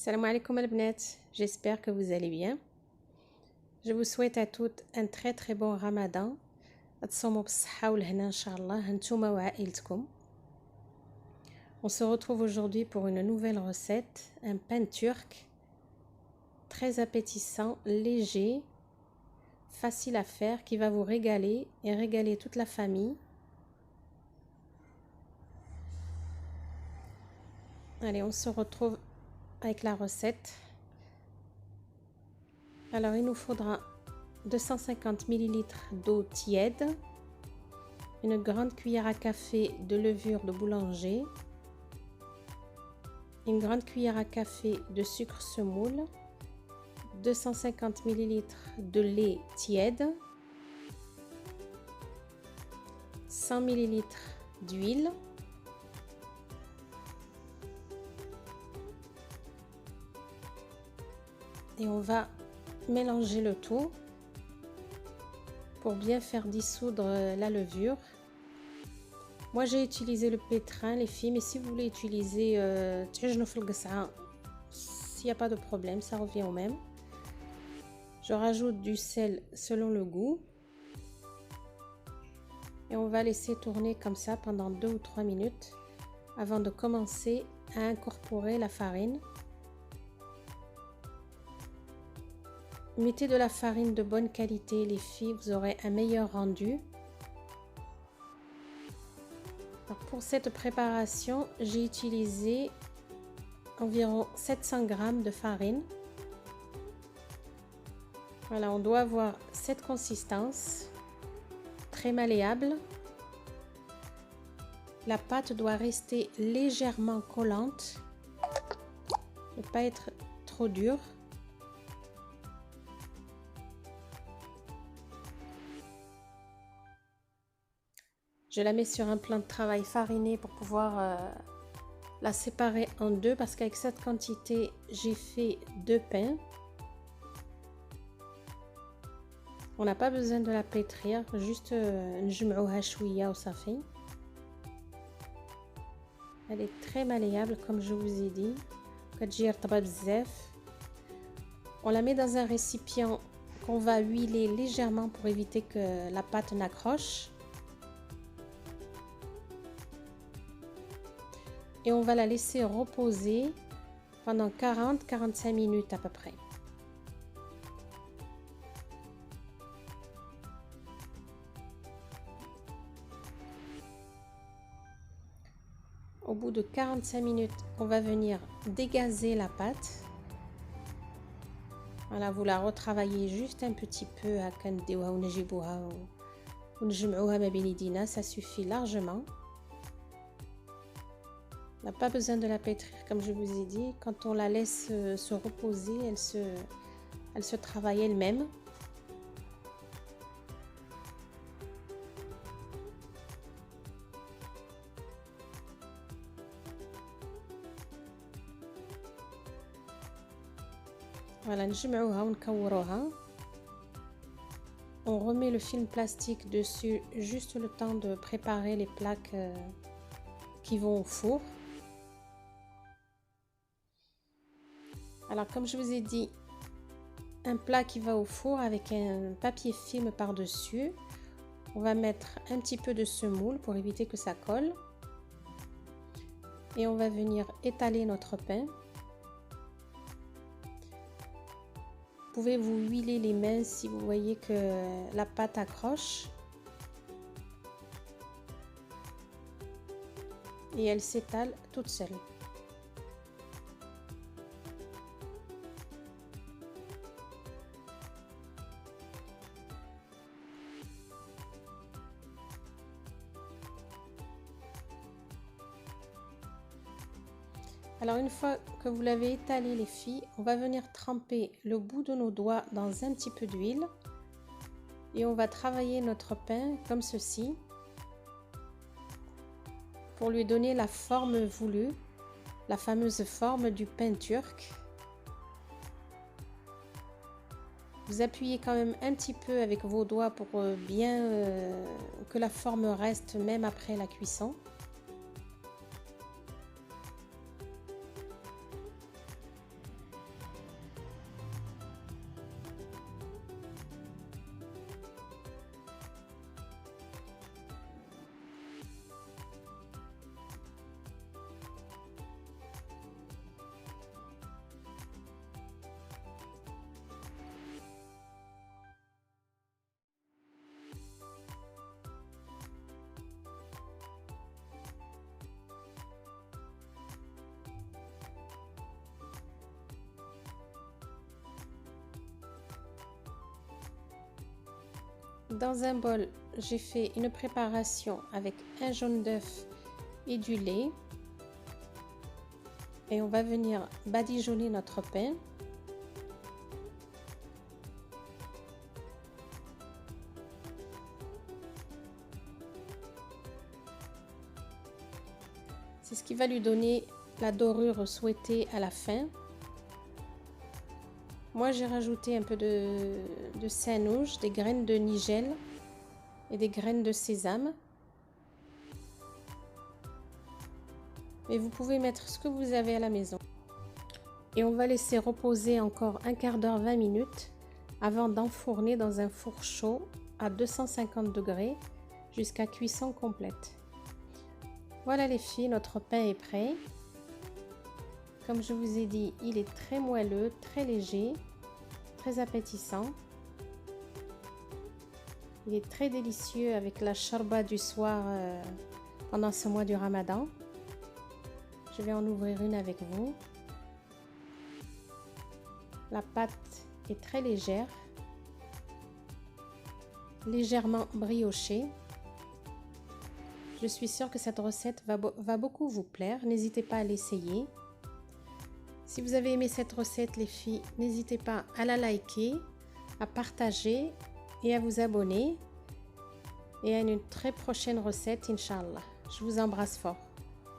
Salam alaikum al-bnat, j'espère que vous allez bien. Je vous souhaite à toutes un très bon ramadan. On se retrouve aujourd'hui pour une nouvelle recette, un pain turc, très appétissant, léger, facile à faire, qui va vous régaler et régaler toute la famille. Allez, on se retrouve avec la recette. Alors, il nous faudra 250 ml d'eau tiède, une grande cuillère à café de levure de boulanger, une grande cuillère à café de sucre semoule, 250 ml de lait tiède, 100 ml d'huile, et on va mélanger le tout pour bien faire dissoudre la levure. Moi j'ai utilisé le pétrin les filles, mais si vous voulez utiliser s'il n'y a pas de problème, ça revient au même. Je rajoute du sel selon le goût et on va laisser tourner comme ça pendant 2 ou 3 minutes avant de commencer à incorporer la farine. Mettez de la farine de bonne qualité les filles, vous aurez un meilleur rendu. Alors pour cette préparation, j'ai utilisé environ 700 g de farine. Voilà, on doit avoir cette consistance, très malléable. La pâte doit rester légèrement collante, ne pas être trop dure. Je la mets sur un plan de travail fariné pour pouvoir la séparer en deux, parce qu'avec cette quantité, j'ai fait 2 pains. On n'a pas besoin de la pétrir, juste نجمعوها شوية وصافي. Elle est très malléable comme je vous ai dit. كتجي رطبة بزاف. On la met dans un récipient qu'on va huiler légèrement pour éviter que la pâte n'accroche. Et on va la laisser reposer pendant 40-45 minutes à peu près. Au bout de 45 minutes, on va venir dégazer la pâte. Voilà, vous la retravaillez juste un petit peu, ça suffit largement. On n'a pas besoin de la pétrir comme je vous ai dit. Quand on la laisse se reposer, elle se travaille elle-même. Voilà, on remet le film plastique dessus juste le temps de préparer les plaques qui vont au four. Alors comme je vous ai dit, un plat qui va au four avec un papier film par-dessus. On va mettre un petit peu de semoule pour éviter que ça colle. Et on va venir étaler notre pain. Vous pouvez vous huiler les mains si vous voyez que la pâte accroche. Et elle s'étale toute seule. Alors une fois que vous l'avez étalé les filles, on va venir tremper le bout de nos doigts dans un petit peu d'huile et on va travailler notre pain comme ceci pour lui donner la forme voulue, la fameuse forme du pain turc. Vous appuyez quand même un petit peu avec vos doigts pour bien que la forme reste même après la cuisson. Dans un bol, j'ai fait une préparation avec un jaune d'œuf et du lait. Et on va venir badigeonner notre pain. C'est ce qui va lui donner la dorure souhaitée à la fin. Moi, j'ai rajouté un peu de sainouge, des graines de nigel et des graines de sésame. Mais vous pouvez mettre ce que vous avez à la maison. Et on va laisser reposer encore un quart d'heure, 20 minutes avant d'enfourner dans un four chaud à 250 degrés jusqu'à cuisson complète. Voilà les filles, notre pain est prêt. Comme je vous ai dit, il est très moelleux, très léger, très appétissant. Il est très délicieux avec la charba du soir pendant ce mois du Ramadan. Je vais en ouvrir une avec vous. La pâte est très légère, légèrement briochée. Je suis sûre que cette recette va beaucoup vous plaire. N'hésitez pas à l'essayer. Si vous avez aimé cette recette, les filles, n'hésitez pas à la liker, à partager et à vous abonner. Et à une très prochaine recette, Inch'Allah. Je vous embrasse fort.